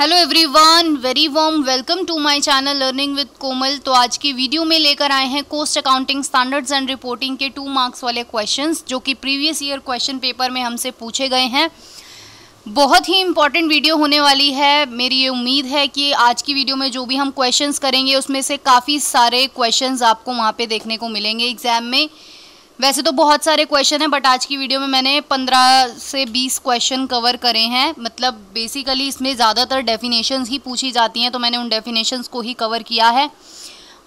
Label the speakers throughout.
Speaker 1: Hello everyone, very warm welcome to my channel learning with Komal. तो आज की video में लेकर आए हैं cost accounting standards and reporting के 2 मार्क्स वाले क्वेश्चंस जो कि प्रीवियस ईयर क्वेश्चन पेपर में हमसे पूछे गए हैं। बहुत ही इंपॉर्टेंट वीडियो होने वाली है। मेरी ये उम्मीद है कि आज की वीडियो में जो भी हम क्वेश्चंस करेंगे उसमें से काफ़ी सारे क्वेश्चंस आपको वहाँ पे देखने को मिलेंगे एग्जाम में। वैसे तो बहुत सारे क्वेश्चन हैं बट आज की वीडियो में मैंने 15 से 20 क्वेश्चन कवर करे हैं। मतलब बेसिकली इसमें ज़्यादातर डेफिनेशंस ही पूछी जाती हैं तो मैंने उन डेफिनेशंस को ही कवर किया है।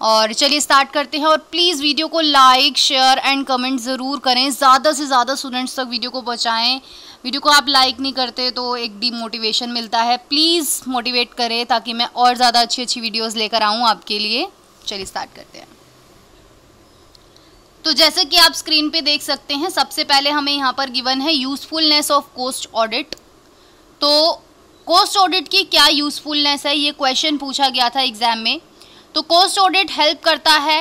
Speaker 1: और चलिए स्टार्ट करते हैं। और प्लीज़ वीडियो को लाइक शेयर एंड कमेंट ज़रूर करें, ज़्यादा से ज़्यादा स्टूडेंट्स तक वीडियो को पहुँचाएँ। वीडियो को आप लाइक नहीं करते तो एक डीमोटिवेशन मिलता है। प्लीज़ मोटिवेट करें ताकि मैं और ज़्यादा अच्छी वीडियोज़ लेकर आऊँ आपके लिए। चलिए स्टार्ट करते हैं। तो जैसे कि आप स्क्रीन पे देख सकते हैं, सबसे पहले हमें यहाँ पर गिवन है यूज़फुलनेस ऑफ कोस्ट ऑडिट। तो कोस्ट ऑडिट की क्या यूज़फुलनेस है, ये क्वेश्चन पूछा गया था एग्जाम में। तो कोस्ट ऑडिट हेल्प करता है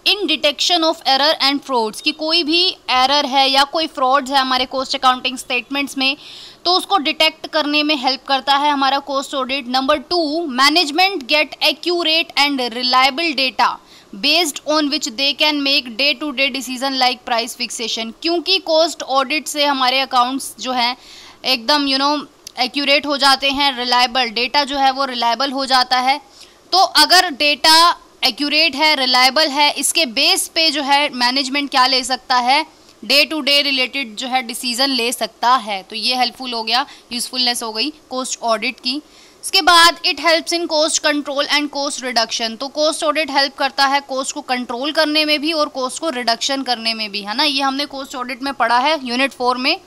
Speaker 1: in detection of error and frauds, कि कोई भी एरर है या कोई फ्रॉड्स है हमारे कोस्ट अकाउंटिंग स्टेटमेंट्स में तो उसको डिटेक्ट करने में हेल्प करता है हमारा cost audit. Number 2, management get accurate and reliable data based on which they can make day to day decision like price fixation. क्योंकि कोस्ट ऑडिट से हमारे अकाउंट्स जो हैं एकदम एक्यूरेट हो जाते हैं, रिलायबल डेटा जो है वो रिलायबल हो जाता है। तो अगर डेटा एक्यूरेट है, रिलायबल है, इसके बेस पे जो है मैनेजमेंट क्या ले सकता है, डे टू डे रिलेटेड जो है डिसीजन ले सकता है। तो ये हेल्पफुल हो गया, यूज़फुलनेस हो गई कोस्ट ऑडिट की। इसके बाद it helps in cost control and cost reduction. तो कोस्ट ऑडिट हेल्प करता है कोस्ट को कंट्रोल करने में भी और कोस्ट को रिडक्शन करने में भी, है ना। ये हमने कोस्ट ऑडिट में पढ़ा है यूनिट 4 में।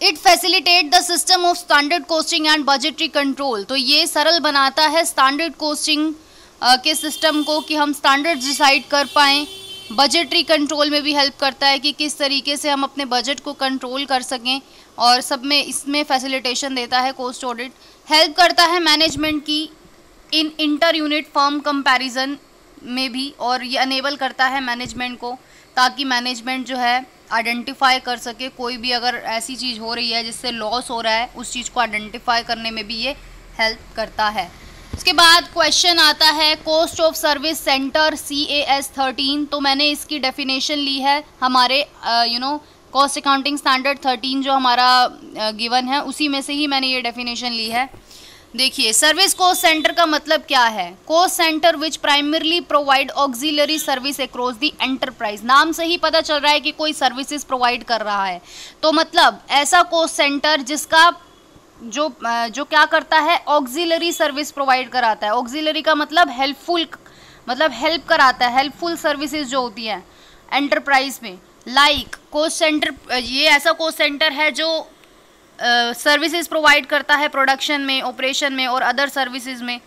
Speaker 1: It facilitate the system of standard costing and budgetary control. तो ये सरल बनाता है स्टैंडर्ड कोस्टिंग के सिस्टम को कि हम स्टैंडर्ड डिसाइड कर पाएँ। बजटरी कंट्रोल में भी हेल्प करता है कि किस तरीके से हम अपने बजट को कंट्रोल कर सकें, और सब में इसमें फैसिलिटेशन देता है कोस्ट ऑडिट। हेल्प करता है मैनेजमेंट की इन इंटर यूनिट फर्म कंपैरिजन में भी, और ये अनेबल करता है मैनेजमेंट को ताकि मैनेजमेंट जो है आइडेंटिफाई कर सके कोई भी अगर ऐसी चीज़ हो रही है जिससे लॉस हो रहा है, उस चीज़ को आइडेंटिफाई करने में भी ये हेल्प करता है। उसके बाद क्वेश्चन आता है cost of service centre CAS 13। तो मैंने इसकी डेफिनेशन ली है हमारे कॉस्ट अकाउंटिंग स्टैंडर्ड 13 जो हमारा गिवन है उसी में से ही मैंने ये डेफिनेशन ली है। देखिए, सर्विस कॉस्ट सेंटर का मतलब क्या है। Cost centre which primarily provide auxiliary service across the enterprise. नाम से ही पता चल रहा है कि कोई सर्विसेज प्रोवाइड कर रहा है। तो मतलब ऐसा कॉस्ट सेंटर जिसका जो क्या करता है, ऑक्सिलरी सर्विस प्रोवाइड कराता है। ऑक्सिलरी का मतलब हेल्पफुल, मतलब हेल्प कराता है, हेल्पफुल सर्विसेज जो होती हैं एंटरप्राइज में। लाइक कोस्ट सेंटर, ये ऐसा कोस्ट सेंटर है जो सर्विसेज प्रोवाइड करता है प्रोडक्शन में, ऑपरेशन में और अदर सर्विसेज में,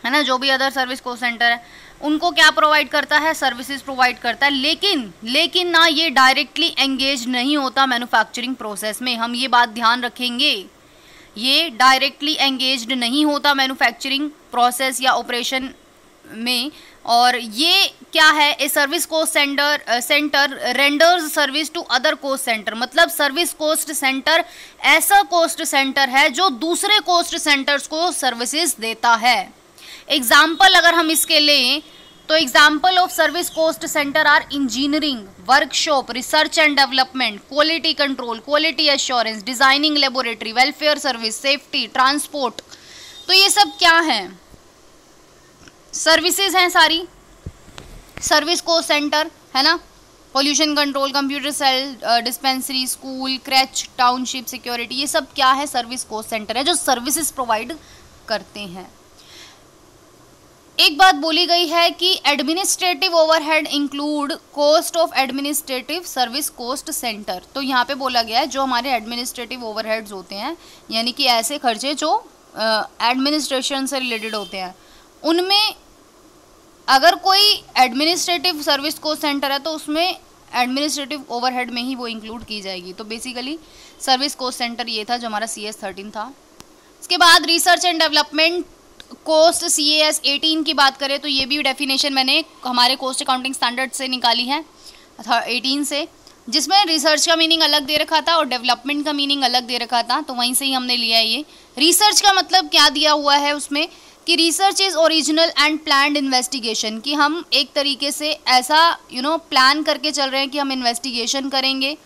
Speaker 1: है ना। जो भी अदर सर्विस कोस्ट सेंटर है उनको क्या प्रोवाइड करता है, सर्विसेज प्रोवाइड करता है। लेकिन ना ये डायरेक्टली एंगेज नहीं होता मैन्युफैक्चरिंग प्रोसेस में। हम ये बात ध्यान रखेंगे, ये डायरेक्टली एंगेज्ड नहीं होता मैन्युफैक्चरिंग प्रोसेस या ऑपरेशन में। और ये क्या है, a service cost centre renders service to other cost centre. मतलब सर्विस कोस्ट सेंटर ऐसा कोस्ट सेंटर है जो दूसरे कोस्ट सेंटर्स को सर्विसेज देता है। एग्जाम्पल अगर हम इसके लें तो example of service cost centre are engineering, workshop, research and development, quality control, quality assurance, designing laboratory, welfare service, safety, transport. तो ये सब क्या हैं, सर्विसेज हैं सारी। सर्विस कोस्ट सेंटर, है ना। Pollution control, computer cell, dispensary, school, creche, township, security, ये सब क्या है, सर्विस कोस्ट सेंटर है जो सर्विसेज प्रोवाइड करते हैं। एक बात बोली गई है कि administrative overhead include cost of administrative service cost centre. तो यहाँ पे बोला गया है जो हमारे एडमिनिस्ट्रेटिव ओवरहेड्स होते हैं, यानी कि ऐसे खर्चे जो एडमिनिस्ट्रेशन से रिलेटेड होते हैं, उनमें अगर कोई एडमिनिस्ट्रेटिव सर्विस कोस्ट सेंटर है तो उसमें एडमिनिस्ट्रेटिव ओवरहेड में ही वो इंक्लूड की जाएगी। तो बेसिकली सर्विस कोस्ट सेंटर ये था जो हमारा CS 13 था। इसके बाद research and development cost CAS 18 की बात करें तो ये भी डेफिनेशन मैंने हमारे कोस्ट अकाउंटिंग स्टैंडर्ड से निकाली है 18 से। जिसमें रिसर्च का मीनिंग अलग दे रखा था और डेवलपमेंट का मीनिंग अलग दे रखा था, तो वहीं से ही हमने लिया है ये। रिसर्च का मतलब क्या दिया हुआ है उसमें कि research is original and planned investigation, कि हम एक तरीके से ऐसा प्लान करके चल रहे हैं कि हम इन्वेस्टिगेशन करेंगे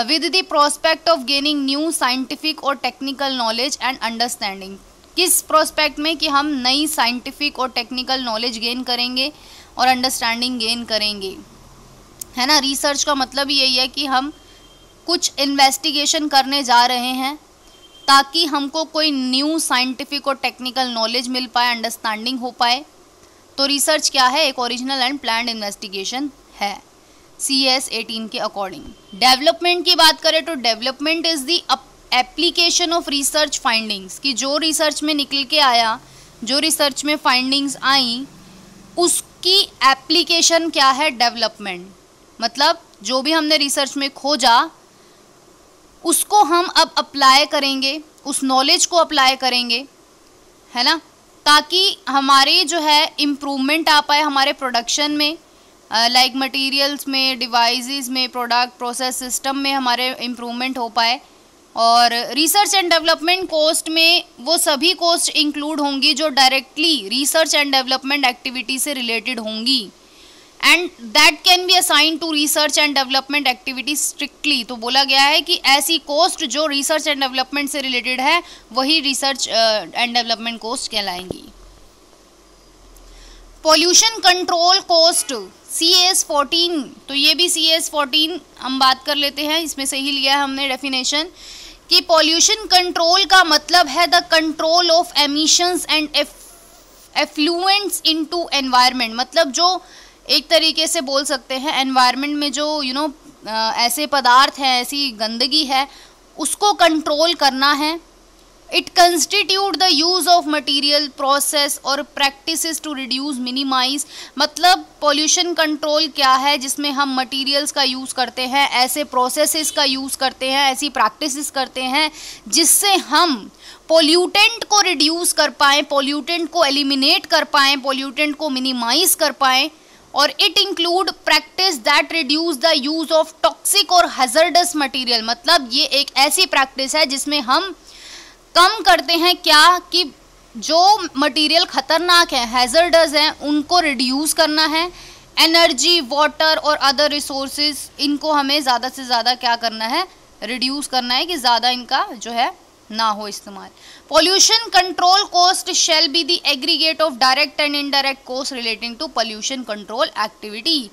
Speaker 1: with the prospect of gaining new scientific और टेक्निकल नॉलेज एंड अंडरस्टैंडिंग। किस प्रोस्पेक्ट में? कि हम नई साइंटिफिक और टेक्निकल नॉलेज गेन करेंगे और अंडरस्टैंडिंग गेन करेंगे, है ना। रिसर्च का मतलब यही है कि हम कुछ इन्वेस्टिगेशन करने जा रहे हैं ताकि हमको कोई न्यू साइंटिफिक और टेक्निकल नॉलेज मिल पाए, अंडरस्टैंडिंग हो पाए। तो रिसर्च क्या है? एक ओरिजिनल एंड प्लान्ड इन्वेस्टिगेशन है CS 18 के अकॉर्डिंग। डेवलपमेंट की बात करें तो development is the application of research findings, कि जो रिसर्च में निकल के आया, जो रिसर्च में फाइंडिंग्स आई, उसकी एप्लीकेशन क्या है? डेवलपमेंट। मतलब जो भी हमने रिसर्च में खोजा उसको हम अब अप्लाई करेंगे, उस नॉलेज को अप्लाई करेंगे, है ना, ताकि हमारे जो है इम्प्रूवमेंट आ पाए हमारे प्रोडक्शन में, लाइक मटेरियल्स में, डिवाइसेस में, प्रोडक्ट प्रोसेस सिस्टम में हमारे इम्प्रूवमेंट हो पाए। और रिसर्च एंड डेवलपमेंट कॉस्ट में वो सभी कॉस्ट इंक्लूड होंगी जो directly research and development activity से रिलेटेड होंगी, and that can be assign to research and development activity strictly. तो बोला गया है कि ऐसी कॉस्ट जो रिसर्च एंड डेवलपमेंट से रिलेटेड है वही रिसर्च एंड डेवलपमेंट कॉस्ट कहलाएंगी। पॉल्यूशन कंट्रोल कॉस्ट CS 14, तो ये भी CS 14 हम बात कर लेते हैं, इसमें से ही लिया है हमने डेफिनेशन कि पॉल्यूशन कंट्रोल का मतलब है the control of emissions and effluents into environment. मतलब जो एक तरीके से बोल सकते हैं एनवायरनमेंट में जो ऐसे पदार्थ हैं, ऐसी गंदगी है, उसको कंट्रोल करना है। It constitute the use of material process और प्रैक्टिसेस टू रिड्यूस मिनिमाइज। मतलब पॉल्यूशन कंट्रोल क्या है? जिसमें हम मटीरियल्स का यूज़ करते हैं, ऐसे प्रोसेसेस का यूज़ करते हैं, ऐसी प्रैक्टिसेस करते हैं जिससे हम पोल्यूटेंट को रिड्यूस कर पाएँ, पोल्यूटेंट को एलिमिनेट कर पाएँ, पोल्यूटेंट को मिनिमाइज कर पाएँ। और it include practice that reduce the use of toxic और हैजर्डस मटीरियल। मतलब ये एक ऐसी प्रैक्टिस है जिसमें हम कम करते हैं क्या, कि जो मटेरियल खतरनाक है, हैजर्डस हैं, उनको रिड्यूस करना है। एनर्जी, वाटर और अदर रिसोर्सेज, इनको हमें ज़्यादा से ज़्यादा क्या करना है? रिड्यूस करना है, कि ज़्यादा इनका जो है ना हो इस्तेमाल। Pollution control cost shall be the aggregate of direct and indirect cost relating to pollution control activity.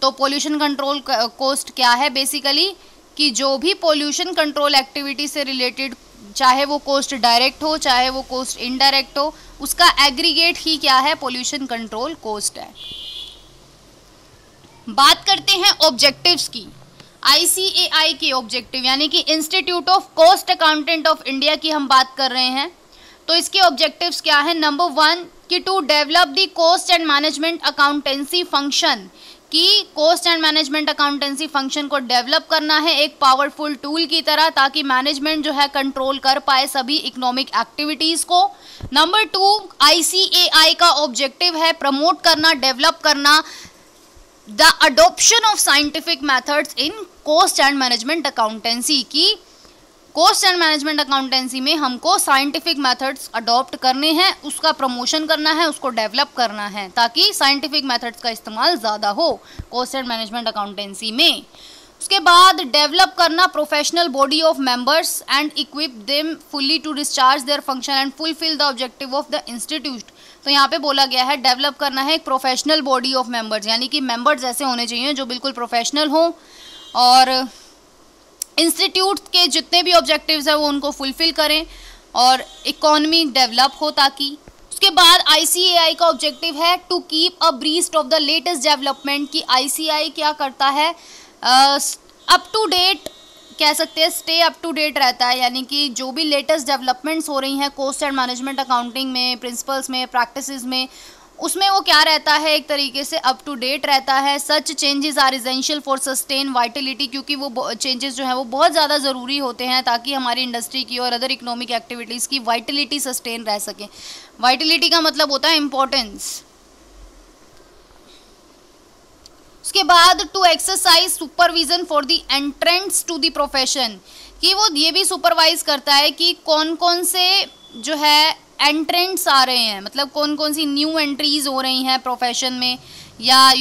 Speaker 1: तो पॉल्यूशन कंट्रोल कॉस्ट क्या है? बेसिकली कि जो भी पॉल्यूशन कंट्रोल एक्टिविटी से रिलेटेड, चाहे वो कॉस्ट डायरेक्ट हो चाहे वो कॉस्ट इनडायरेक्ट हो, उसका एग्रीगेट ही क्या है? पॉल्यूशन कंट्रोल कॉस्ट है। बात करते हैं ऑब्जेक्टिव्स की। ICAI के ऑब्जेक्टिव यानी कि institute of cost accountant of India की हम बात कर रहे हैं। तो इसके ऑब्जेक्टिव्स क्या है? नंबर 1 कि to develop the cost and management accountancy function, कि cost and management accountancy function को डेवलप करना है एक पावरफुल टूल की तरह, ताकि मैनेजमेंट जो है कंट्रोल कर पाए सभी इकोनॉमिक एक्टिविटीज़ को। नंबर 2 ICAI का ऑब्जेक्टिव है प्रमोट करना, डेवलप करना the adoption of scientific methods in cost and management accountancy, की कॉस्ट एंड मैनेजमेंट अकाउंटेंसी में हमको साइंटिफिक मेथड्स अडॉप्ट करने हैं, उसका प्रमोशन करना है, उसको डेवलप करना है, ताकि साइंटिफिक मेथड्स का इस्तेमाल ज़्यादा हो कॉस्ट एंड मैनेजमेंट अकाउंटेंसी में। उसके बाद डेवलप करना professional body of members and equip them fully to discharge their function and fulfil the objective of the institute. तो यहाँ पे बोला गया है डेवलप करना है एक प्रोफेशनल बॉडी ऑफ मेंबर्स, यानी कि मेंबर्स ऐसे होने चाहिए जो बिल्कुल प्रोफेशनल हों और इंस्टीट्यूट के जितने भी ऑब्जेक्टिव्स हैं वो उनको फुलफिल करें और इकोनॉमी डेवलप हो ताकि। उसके बाद ICAI का ऑब्जेक्टिव है to keep abreast of the latest development, की ICAI क्या करता है? अप टू डेट कह सकते हैं, स्टे अप टू डेट रहता है, यानी कि जो भी लेटेस्ट डेवलपमेंट्स हो रही हैं कॉस्ट एंड मैनेजमेंट अकाउंटिंग में, प्रिंसिपल्स में, प्रैक्टिसेस में, उसमें वो क्या रहता है? एक तरीके से अप टू डेट रहता है। Such changes are essential for sustain vitality, क्योंकि वो चेंजेस जो हैं वो बहुत ज़्यादा ज़रूरी होते हैं ताकि हमारी इंडस्ट्री की और अदर इकोनॉमिक एक्टिविटीज़ की वाइटलिटी सस्टेन रह सके। वाइटलिटी का मतलब होता है इम्पोर्टेंस। उसके बाद to exercise supervision for the entrants to the profession, कि वो ये भी सुपरवाइज करता है कि कौन कौन से जो है एंट्रेंट्स आ रहे हैं, मतलब कौन कौन सी न्यू एंट्रीज हो रही हैं प्रोफेशन में, या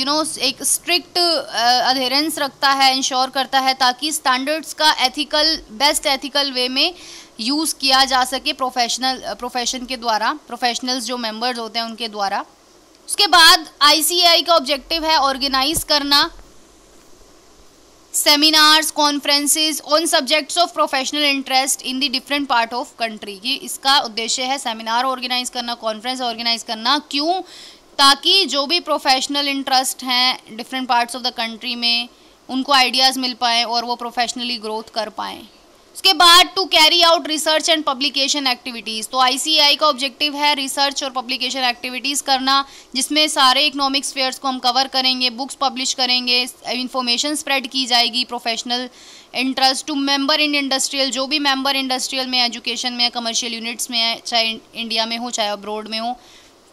Speaker 1: एक स्ट्रिक्ट अधेरेंस रखता है, इंश्योर करता है ताकि स्टैंडर्ड्स का बेस्ट एथिकल वे में यूज़ किया जा सके प्रोफेशन के द्वारा, प्रोफेशनल्स जो मेंबर्स होते हैं उनके द्वारा। उसके बाद ICAI का ऑब्जेक्टिव है ऑर्गेनाइज करना seminars conferences on subjects of professional interest in the different part of country, कि इसका उद्देश्य है सेमिनार ऑर्गेनाइज करना, कॉन्फ्रेंस ऑर्गेनाइज करना। क्यों? ताकि जो भी प्रोफेशनल इंटरेस्ट हैं different parts of the country में उनको आइडियाज़ मिल पाएँ और वो प्रोफेशनली ग्रोथ कर पाएँ। उसके बाद to carry out research and publication activities, तो ICAI का ऑब्जेक्टिव है रिसर्च और पब्लिकेशन एक्टिविटीज़ करना, जिसमें सारे इकोनॉमिक स्फेयर्स को हम कवर करेंगे, बुक्स पब्लिश करेंगे, इंफॉर्मेशन स्प्रेड की जाएगी professional interest to member in industrial, जो भी मेंबर इंडस्ट्रियल में, एजुकेशन में, कमर्शियल यूनिट्स में है, चाहे इंडिया में हो चाहे अब्रॉड में हो,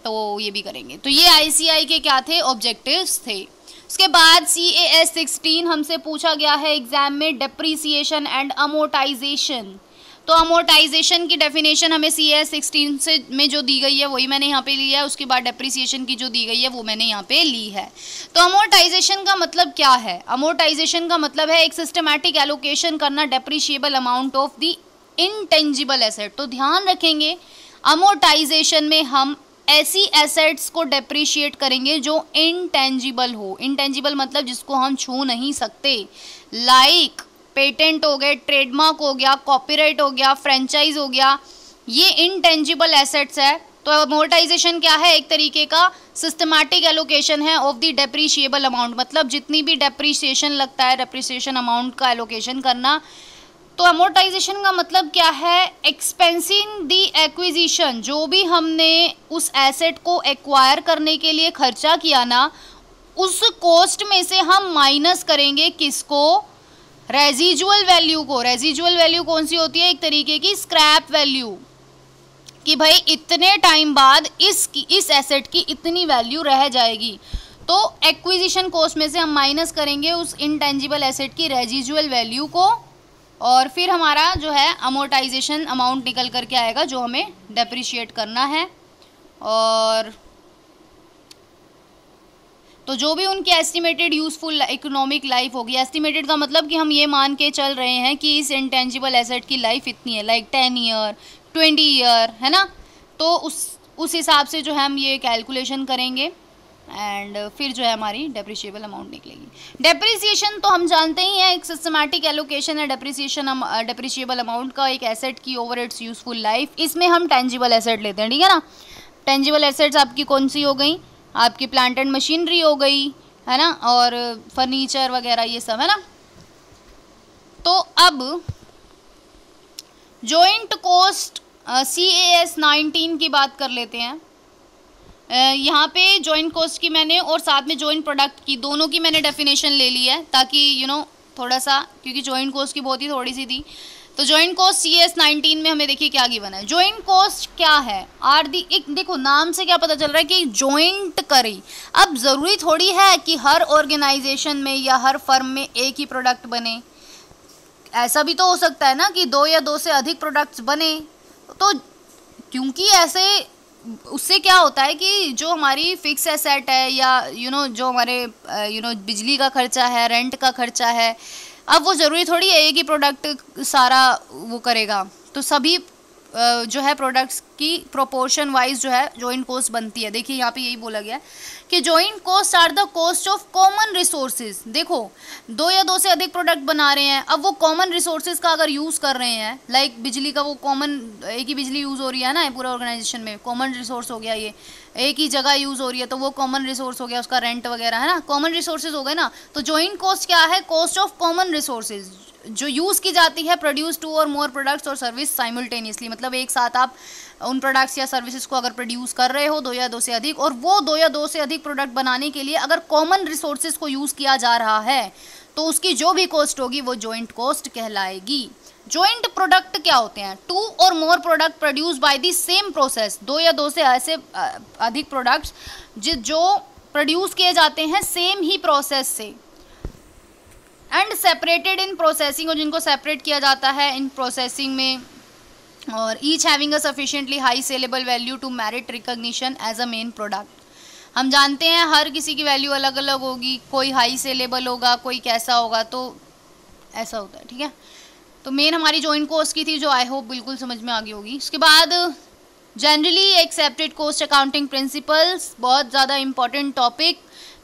Speaker 1: तो ये भी करेंगे। तो ये ICAI के क्या थे? ऑब्जेक्टिव्स थे। उसके बाद CAS 16 हमसे पूछा गया है एग्जाम में, डेप्रीसिएशन एंड अमोर्टाइजेशन। तो अमोर्टाइजेशन की डेफिनेशन हमें CAS 16 से में जो दी गई है वही मैंने यहाँ पे लिया है। उसके बाद डेप्रीसिएशन की जो दी गई है वो मैंने यहाँ पे ली है। तो अमोर्टाइजेशन का मतलब क्या है? अमोर्टाइजेशन का मतलब है एक सिस्टमैटिक एलोकेशन करना depreciable amount of the intangible asset. तो ध्यान रखेंगे अमोर्टाइजेशन में हम ऐसी एसेट्स को डेप्रीशिएट करेंगे जो इनटेंजिबल हो। इनटेंजिबल मतलब जिसको हम छू नहीं सकते, लाइक पेटेंट हो गए, ट्रेडमार्क हो गया, कॉपीराइट हो गया, फ्रेंचाइज हो गया, ये इनटेंजिबल एसेट्स है। तो अमोर्टाइजेशन क्या है? एक तरीके का सिस्टमैटिक एलोकेशन है ऑफ द डेप्रीशिएबल अमाउंट, मतलब जितनी भी डेप्रीशिएशन लगता है डेप्रीशिएशन अमाउंट का एलोकेशन करना। तो अमोर्टाइजेशन का मतलब क्या है? एक्सपेंसिंग द एक्विजिशन, जो भी हमने उस एसेट को एक्वायर करने के लिए खर्चा किया ना, उस कॉस्ट में से हम माइनस करेंगे किसको? रेजिजुअल वैल्यू को। रेजिजुअल वैल्यू कौन सी होती है? एक तरीके की स्क्रैप वैल्यू, कि भाई इतने टाइम बाद इस एसेट की इतनी वैल्यू रह जाएगी। तो एक्विजिशन कॉस्ट में से हम माइनस करेंगे उस इनटेंजिबल एसेट की रेजिजुअल वैल्यू को, और फिर हमारा जो है अमोर्टाइजेशन अमाउंट निकल करके आएगा जो हमें डेप्रिशिएट करना है। और तो जो भी उनकी एस्टिमेटेड यूजफुल इकोनॉमिक लाइफ होगी, एस्टिमेटेड का मतलब कि हम ये मान के चल रहे हैं कि इस इंटेंजिबल एसेट की लाइफ इतनी है, लाइक 10 ईयर 20 ईयर, है ना। तो उस हिसाब से जो है हम ये कैलकुलेशन करेंगे एंड फिर जो है हमारी डेप्रिशिएबल अमाउंट निकलेगी। डेप्रिसिएशन तो हम जानते ही हैं, एक सिस्टमैटिक एलोकेशन है डेप्रिशिएबल अमाउंट का एक एसेट की ओवर इट्स यूजफुल लाइफ। इसमें हम टेंजिबल एसेट लेते हैं, ठीक है ना। टेंजिबल एसेट्स आपकी कौन सी हो गई? आपकी प्लांट एंड मशीनरी हो गई, है ना, और फर्नीचर वगैरह ये सब, है ना। तो अब जॉइंट कॉस्ट CAS 19 की बात कर लेते हैं। यहाँ पे जॉइंट कॉस्ट की मैंने और साथ में जॉइंट प्रोडक्ट की दोनों की मैंने डेफिनेशन ले ली है, ताकि थोड़ा सा, क्योंकि जॉइंट कॉस्ट की बहुत ही थोड़ी सी थी। तो जॉइंट कॉस्ट CAS 19 में हमें देखिए क्या गिवन है। जॉइंट कॉस्ट क्या है? एक देखो नाम से क्या पता चल रहा है कि जॉइंट करी। अब ज़रूरी थोड़ी है कि हर ऑर्गेनाइजेशन में या हर फर्म में एक ही प्रोडक्ट बने, ऐसा भी तो हो सकता है ना कि 2 या 2 से अधिक प्रोडक्ट्स बने। तो क्योंकि ऐसे उससे क्या होता है कि जो हमारी फिक्स एसेट है या जो हमारे बिजली का खर्चा है, रेंट का खर्चा है, अब वो ज़रूरी थोड़ी है एक ही प्रोडक्ट सारा वो करेगा। तो सभी जो है प्रोडक्ट्स की प्रोपोर्शन वाइज जो है जॉइंट कॉस्ट बनती है। देखिए यहाँ पे यही बोला गया है कि joint cost are the cost of common resources. देखो 2 या 2 से अधिक प्रोडक्ट बना रहे हैं, अब वो कॉमन रिसोर्सेज का अगर यूज़ कर रहे हैं, लाइक बिजली का वो कॉमन एक ही बिजली यूज़ हो रही है ना पूरा ऑर्गेनाइजेशन में, कॉमन रिसोर्स हो गया, ये एक ही जगह यूज़ हो रही है तो वो कॉमन रिसोर्स हो गया, उसका रेंट वगैरह, है ना, कॉमन रिसोर्सेज हो गए ना। तो जॉइंट कॉस्ट क्या है? कॉस्ट ऑफ कॉमन रिसोर्सेज जो यूज़ की जाती है प्रोड्यूस 2 और मोर प्रोडक्ट्स और सर्विस साइमल्टेनियसली, मतलब एक साथ आप उन प्रोडक्ट्स या सर्विसेज को अगर प्रोड्यूस कर रहे हो 2 या 2 से अधिक, और वो 2 या 2 से अधिक प्रोडक्ट बनाने के लिए अगर कॉमन रिसोर्सेज को यूज़ किया जा रहा है तो उसकी जो भी कॉस्ट होगी वो जॉइंट कॉस्ट कहलाएगी। जॉइंट प्रोडक्ट क्या होते हैं? 2 और more product produce by the same process, 2 या 2 से ऐसे अधिक प्रोडक्ट्स जो प्रोड्यूस किए जाते हैं सेम ही प्रोसेस से, एंड सेपरेटेड इन प्रोसेसिंग, और जिनको सेपरेट किया जाता है इन प्रोसेसिंग में, और each having a sufficiently high saleable value to merit recognition as a main product. हम जानते हैं हर किसी की वैल्यू अलग अलग होगी, कोई हाई सेलेबल होगा, कोई कैसा होगा, तो ऐसा होता है, ठीक है। तो मेन हमारी जॉइंट कोस्ट की थी, जो आई होप बिल्कुल समझ में आ गई होगी। उसके बाद generally accepted cost accounting principles, बहुत ज़्यादा important topic,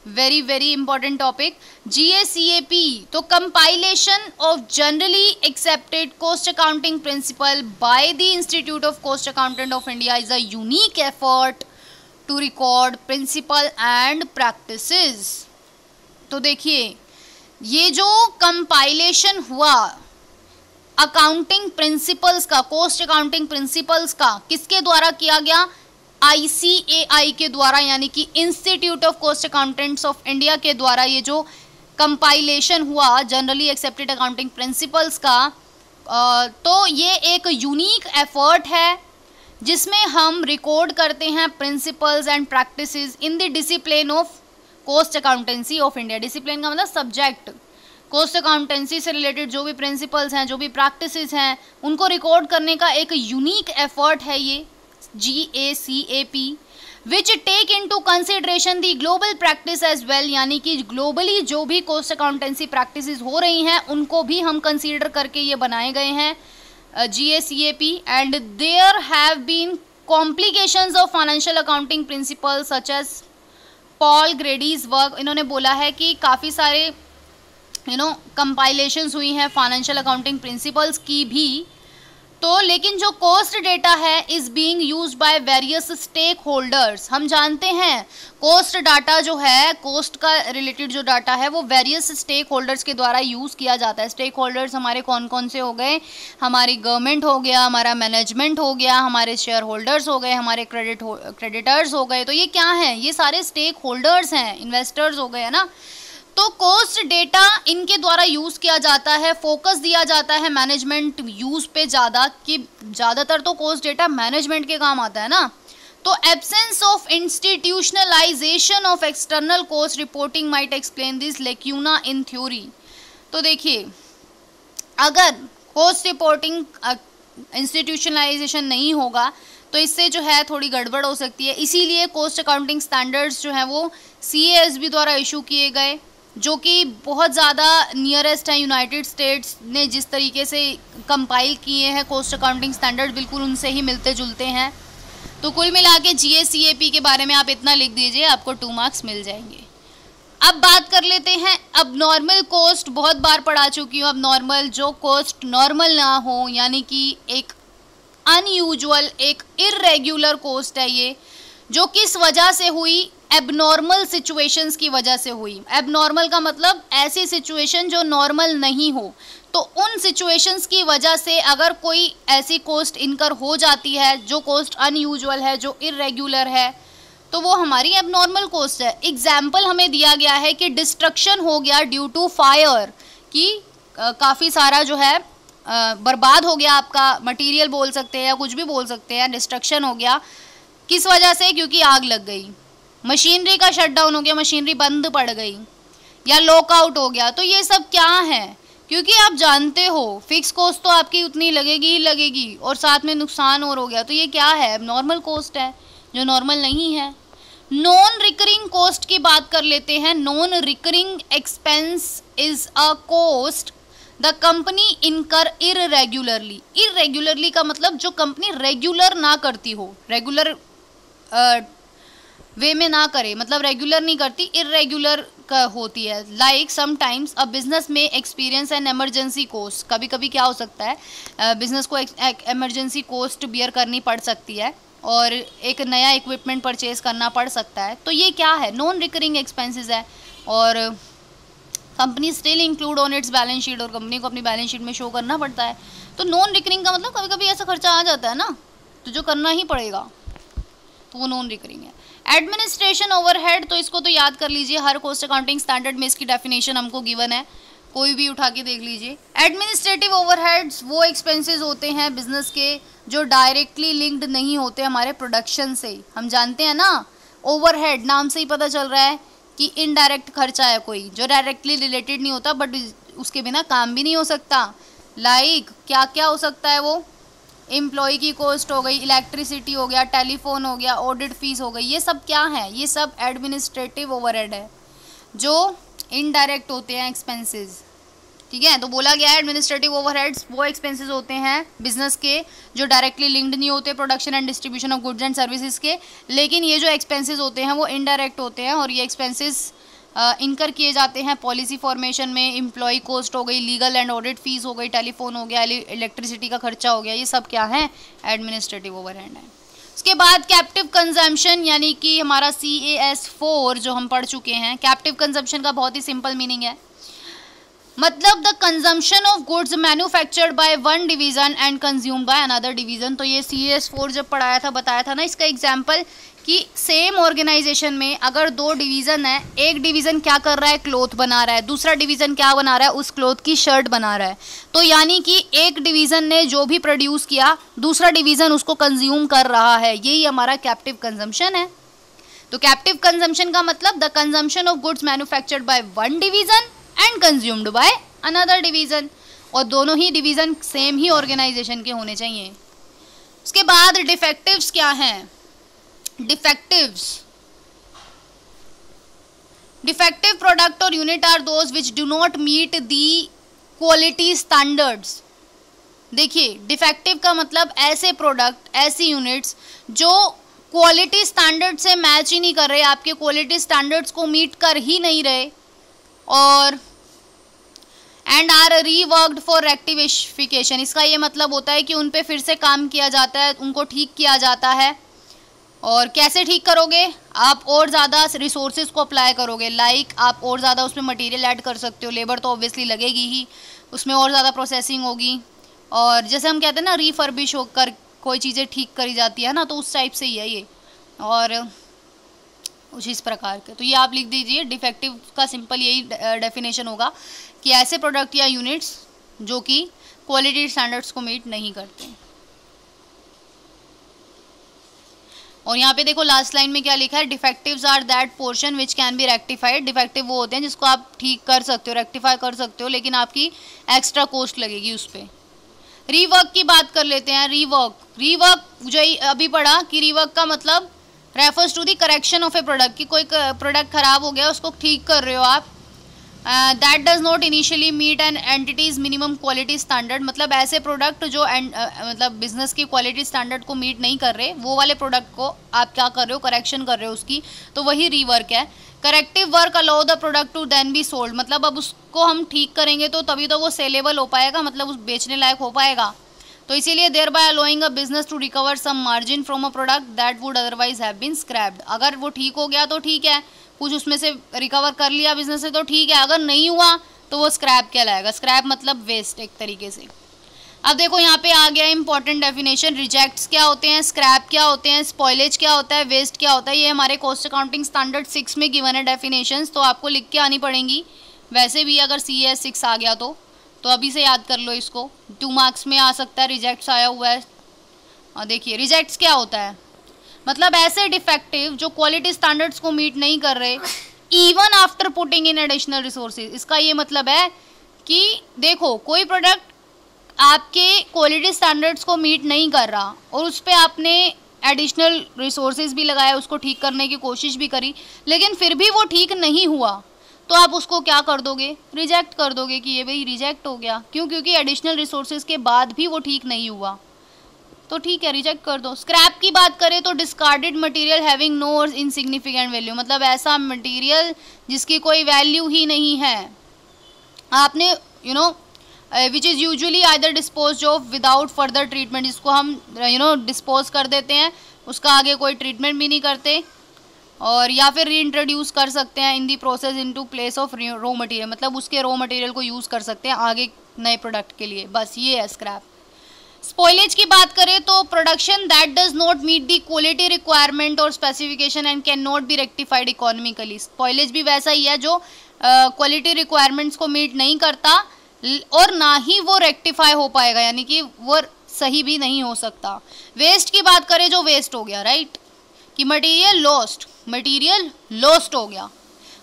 Speaker 1: very very important topic. GACAP, तो compilation of generally accepted cost accounting principle by the institute of cost accountant of India is a unique effort to record principle and practices. तो देखिए, ये जो compilation हुआ accounting principles का, cost accounting principles का, किसके द्वारा किया गया? ICAI के द्वारा, यानी कि institute of cost accountants of India के द्वारा ये जो कंपाइलेशन हुआ जनरली एक्सेप्टेड अकाउंटिंग प्रिंसिपल्स का, तो ये एक यूनिक एफर्ट है जिसमें हम रिकॉर्ड करते हैं principles and practices in the discipline of cost accountancy of India. Discipline का मतलब सब्जेक्ट, कोस्ट अकाउंटेंसी से रिलेटेड जो भी प्रिंसिपल्स हैं, जो भी प्रैक्टिसेस हैं, उनको रिकॉर्ड करने का एक यूनिक एफर्ट है ये GACAP, which take into consideration the global practice as well, यानी कि ग्लोबली जो भी कोस्ट अकाउंटेंसी प्रैक्टिसेस हो रही हैं उनको भी हम कंसीडर करके ये बनाए गए हैं GACAP। And there have been complications of financial accounting principle such as Paul Grady's work. इन्होंने बोला है कि काफ़ी सारे कंपाइलेशंस हुई हैं फाइनेंशियल अकाउंटिंग प्रिंसिपल्स की भी, तो लेकिन जो कोस्ट डेटा है is being used by various stakeholders. हम जानते हैं कोस्ट डाटा जो है, कोस्ट का रिलेटेड जो डाटा है वो वेरियस स्टेक होल्डर्स के द्वारा यूज़ किया जाता है। स्टेक होल्डर्स हमारे कौन कौन से हो गए? हमारी गवर्नमेंट हो गया, हमारा मैनेजमेंट हो गया, हमारे शेयर होल्डर्स हो गए, हमारे क्रेडिटर्स हो गए। तो ये क्या हैं? ये सारे स्टेक होल्डर्स हैं, इन्वेस्टर्स हो गए, है ना। तो कोस्ट डेटा इनके द्वारा यूज़ किया जाता है, फोकस दिया जाता है मैनेजमेंट यूज़ पे ज़्यादा, कि ज़्यादातर तो कोस्ट डेटा मैनेजमेंट के काम आता है ना। तो absence of institutionalisation of external cost reporting might explain this lacuna in theory. तो देखिए, अगर कोस्ट रिपोर्टिंग इंस्टीट्यूशनलाइजेशन नहीं होगा तो इससे जो है थोड़ी गड़बड़ हो सकती है। इसीलिए कोस्ट अकाउंटिंग स्टैंडर्ड्स जो हैं वो CASB द्वारा इशू किए गए, जो कि बहुत ज़्यादा नियरेस्ट है। यूनाइटेड स्टेट्स ने जिस तरीके से कंपाइल किए हैं कोस्ट अकाउंटिंग स्टैंडर्ड, बिल्कुल उनसे ही मिलते जुलते हैं। तो कुल मिला के GACAP के बारे में आप इतना लिख दीजिए, आपको 2 मार्क्स मिल जाएंगे। अब बात कर लेते हैं अब नॉर्मल कोस्ट। बहुत बार पढ़ा चुकी हूँ अब नॉर्मल, जो कोस्ट नॉर्मल ना हो, यानी कि एक अनयूजुअल, एक इर्रेगुलर कोस्ट है ये, जो किस वजह से हुई? एबनॉर्मल सिचुएशंस की वजह से हुई। एबनॉर्मल का मतलब ऐसी सिचुएशन जो नॉर्मल नहीं हो, तो उन सिचुएशंस की वजह से अगर कोई ऐसी कोस्ट इनकर हो जाती है जो कोस्ट अनयूजुअल है, जो इर्रेगुलर है, तो वो हमारी एबनॉर्मल कोस्ट है। एग्जाम्पल हमें दिया गया है कि डिस्ट्रक्शन हो गया ड्यू टू फायर, कि काफ़ी सारा जो है बर्बाद हो गया, आपका मटेरियल बोल सकते हैं या कुछ भी बोल सकते हैं। डिस्ट्रक्शन हो गया किस वजह से? क्योंकि आग लग गई, मशीनरी का शटडाउन हो गया, मशीनरी बंद पड़ गई, या लॉकआउट हो गया। तो ये सब क्या है? क्योंकि आप जानते हो फिक्स कॉस्ट तो आपकी उतनी लगेगी ही लगेगी, और साथ में नुकसान और हो गया, तो ये क्या है? नॉर्मल कॉस्ट है, जो नॉर्मल नहीं है। नॉन रिकरिंग कॉस्ट की बात कर लेते हैं। Non recurring expense is a cost the company इनकर इररेगुलरली। इररेगुलरली का मतलब जो कंपनी रेगुलर ना करती हो, रेगुलर वे में ना करे, मतलब रेगुलर नहीं करती, इरेगुलर का होती है। लाइक समटाइम्स अ बिजनेस में एक्सपीरियंस एंड इमरजेंसी कोस्ट। कभी कभी क्या हो सकता है, बिजनेस को इमरजेंसी कोस्ट बियर करनी पड़ सकती है और एक नया इक्विपमेंट परचेज करना पड़ सकता है। तो ये क्या है? नॉन रिकरिंग एक्सपेंसेस है, और company still include on it's balance sheet, और कंपनी को अपनी बैलेंस शीट में शो करना पड़ता है। तो नॉन रिकरिंग का मतलब कभी कभी ऐसा खर्चा आ जाता है ना, तो जो करना ही पड़ेगा, तो वो नॉन रिकरिंग है। एडमिनिस्ट्रेशन ओवरहेड, तो इसको तो याद कर लीजिए, हर कॉस्ट अकाउंटिंग स्टैंडर्ड में इसकी डेफिनेशन हमको गिवन है, कोई भी उठा के देख लीजिए। एडमिनिस्ट्रेटिव ओवरहेड्स वो एक्सपेंसेस होते हैं बिजनेस के जो डायरेक्टली लिंक्ड नहीं होते हमारे प्रोडक्शन से। हम जानते हैं ना, ओवरहेड नाम से ही पता चल रहा है कि इनडायरेक्ट खर्चा है कोई, जो डायरेक्टली रिलेटेड नहीं होता बट उसके बिना काम भी नहीं हो सकता। लाइक क्या क्या हो सकता है वो, एम्प्लॉय की कॉस्ट हो गई, इलेक्ट्रिसिटी हो गया, टेलीफोन हो गया, ऑडिट फीस हो गई, ये सब क्या है, ये सब एडमिनिस्ट्रेटिव ओवरहेड है जो इनडायरेक्ट होते हैं एक्सपेंसेस। ठीक है, तो बोला गया है एडमिनिस्ट्रेटिव ओवरहेड्स वो एक्सपेंसेस होते हैं बिजनेस के जो डायरेक्टली लिंक्ड नहीं होते production and distribution of goods and services के, लेकिन ये जो एक्सपेंसेस होते हैं वो इनडायरेक्ट होते हैं और ये एक्सपेंसेस इनकर किए जाते हैं पॉलिसी फॉर्मेशन में। एम्प्लॉय कॉस्ट हो गई, लीगल एंड ऑडिट फीस हो गई, टेलीफोन हो गया, इलेक्ट्रिसिटी का खर्चा हो गया, ये सब क्या है, एडमिनिस्ट्रेटिव ओवरहेड है। उसके बाद कैप्टिव कंजम्पशन यानी कि हमारा CAS4 जो हम पढ़ चुके हैं। कैप्टिव कंजम्पशन का बहुत ही सिंपल मीनिंग है, मतलब the consumption of goods manufactured by one division and consumed by another division. तो ये CAS4 जब पढ़ाया था बताया था ना इसका एग्जाम्पल कि सेम ऑर्गेनाइजेशन में अगर दो डिवीज़न है, एक डिवीज़न क्या कर रहा है, क्लॉथ बना रहा है, दूसरा डिवीज़न क्या बना रहा है, उस क्लॉथ की शर्ट बना रहा है। तो यानी कि एक डिवीज़न ने जो भी प्रोड्यूस किया दूसरा डिवीज़न उसको कंज्यूम कर रहा है, यही हमारा कैप्टिव कंजम्पशन है। तो कैप्टिव कंजम्पशन का मतलब the consumption of goods manufactured by one division and consumed by another division, और दोनों ही डिवीज़न सेम ही ऑर्गेनाइजेशन के होने चाहिए। उसके बाद डिफेक्टिव्स क्या हैं, डिफेक्टिव प्रोडक्ट और unit are those which do not meet the quality standards. देखिए डिफेक्टिव का मतलब ऐसे प्रोडक्ट ऐसी यूनिट्स जो क्वालिटी स्टैंडर्ड से मैच ही नहीं कर रहे, आपके क्वालिटी स्टैंडर्ड्स को मीट कर ही नहीं रहे, और and are reworked for rectification. इसका ये मतलब होता है कि उन पे फिर से काम किया जाता है, उनको ठीक किया जाता है। और कैसे ठीक करोगे, आप और ज़्यादा रिसोर्सेज को अप्लाई करोगे, लाइक आप और ज़्यादा उसमें मटेरियल ऐड कर सकते हो, लेबर तो ऑब्वियसली लगेगी ही, उसमें और ज़्यादा प्रोसेसिंग होगी, और जैसे हम कहते हैं ना रीफर्बिश होकर कोई चीज़ें ठीक करी जाती है ना, तो उस टाइप से ही है ये, और कुछ इस प्रकार के। तो ये आप लिख दीजिए, डिफेक्टिव का सिंपल यही डेफिनेशन होगा कि ऐसे प्रोडक्ट या यूनिट्स जो कि क्वालिटी स्टैंडर्ड्स को मीट नहीं करते। और यहाँ पे देखो लास्ट लाइन में क्या लिखा है, defectives are that portion which can be rectified. Defective वो होते हैं जिसको आप ठीक कर सकते हो, रेक्टिफाई कर सकते हो, लेकिन आपकी एक्स्ट्रा कॉस्ट लगेगी उस पर। रीवर्क की बात कर लेते हैं। रीवर्क जो अभी पढ़ा कि रीवर्क का मतलब refers to the correction of a product, कि कोई प्रोडक्ट खराब हो गया उसको ठीक कर रहे हो आप। That does not initially meet an entity's minimum quality standard, मतलब ऐसे प्रोडक्ट जो मतलब बिजनेस की क्वालिटी स्टैंडर्ड को मीट नहीं कर रहे, वो वाले प्रोडक्ट को आप क्या कर रहे हो, करेक्शन कर रहे हो उसकी, तो वही रीवर्क है। Corrective work allow the product to then be sold, मतलब अब उसको हम ठीक करेंगे तो तभी तो वो सेलेबल हो पाएगा, मतलब उस बेचने लायक हो पाएगा। तो इसीलिए thereby allowing a business to recover some margin from a product that would otherwise have been scrapped. अगर वो ठीक हो गया तो ठीक है, कुछ उसमें से रिकवर कर लिया बिजनेस से तो ठीक है, अगर नहीं हुआ तो वो स्क्रैप कहलाएगा। स्क्रैप मतलब वेस्ट एक तरीके से। अब देखो यहाँ पे आ गया इंपॉर्टेंट डेफिनेशन, रिजेक्ट्स क्या होते हैं, स्क्रैप क्या होते हैं, स्पॉइलेज क्या होता है, वेस्ट क्या होता है। ये हमारे कॉस्ट अकाउंटिंग स्टैंडर्ड 6 में गिवन है डेफिनेशंस, तो आपको लिख के आनी पड़ेंगी। वैसे भी अगर CAS 6 आ गया तो अभी से याद कर लो इसको, 2 मार्क्स में आ सकता है, रिजेक्ट्स आया हुआ है। और देखिए रिजेक्ट्स क्या होता है, मतलब ऐसे डिफेक्टिव जो क्वालिटी स्टैंडर्ड्स को मीट नहीं कर रहे even after putting in additional resources. इसका ये मतलब है कि देखो कोई प्रोडक्ट आपके क्वालिटी स्टैंडर्ड्स को मीट नहीं कर रहा और उस पर आपने एडिशनल रिसोर्सेज भी लगाया, उसको ठीक करने की कोशिश भी करी, लेकिन फिर भी वो ठीक नहीं हुआ, तो आप उसको क्या कर दोगे, रिजेक्ट कर दोगे कि ये भाई रिजेक्ट हो गया। क्यों, क्योंकि एडिशनल रिसोर्सेज के बाद भी वो ठीक नहीं हुआ, तो ठीक है रिजेक्ट कर दो। स्क्रैप की बात करें तो डिस्कार्डेड मटेरियल हैविंग नो और इनसिग्निफिकेंट वैल्यू, मतलब ऐसा मटेरियल जिसकी कोई वैल्यू ही नहीं है, आपने which is usually either dispose of without further treatment, जिसको हम डिस्पोज कर देते हैं, उसका आगे कोई ट्रीटमेंट भी नहीं करते, और या फिर रीइंट्रोड्यूस कर सकते हैं in the process into place of raw material, मतलब उसके रॉ मटेरियल को यूज़ कर सकते हैं आगे नए प्रोडक्ट के लिए, बस ये है स्क्रैप। स्पॉइलेज की बात करें तो production that does not meet the quality requirement और specification and can not be rectified economically. Spoilage भी वैसा ही है जो क्वालिटी रिक्वायरमेंट्स को मीट नहीं करता और ना ही वो रेक्टिफाई हो पाएगा, यानी कि वो सही भी नहीं हो सकता। वेस्ट की बात करें जो वेस्ट हो गया, राइट, कि मटेरियल लॉस्ट हो गया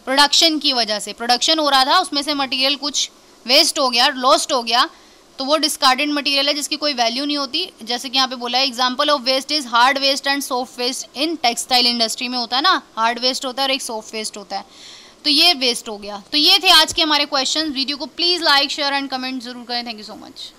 Speaker 1: प्रोडक्शन की वजह से, प्रोडक्शन हो रहा था उसमें से मटेरियल कुछ वेस्ट हो गया, लॉस्ट हो गया, तो वो डिस्कार्डेड मटेरियल है जिसकी कोई वैल्यू नहीं होती। जैसे कि यहाँ पे बोला है example of waste is hard waste and soft waste in textile industry में होता है ना, हार्ड वेस्ट होता है और एक सॉफ्ट वेस्ट होता है, तो ये वेस्ट हो गया। तो ये थे आज के हमारे क्वेश्चन। वीडियो को please like share and comment जरूर करें। Thank you so much.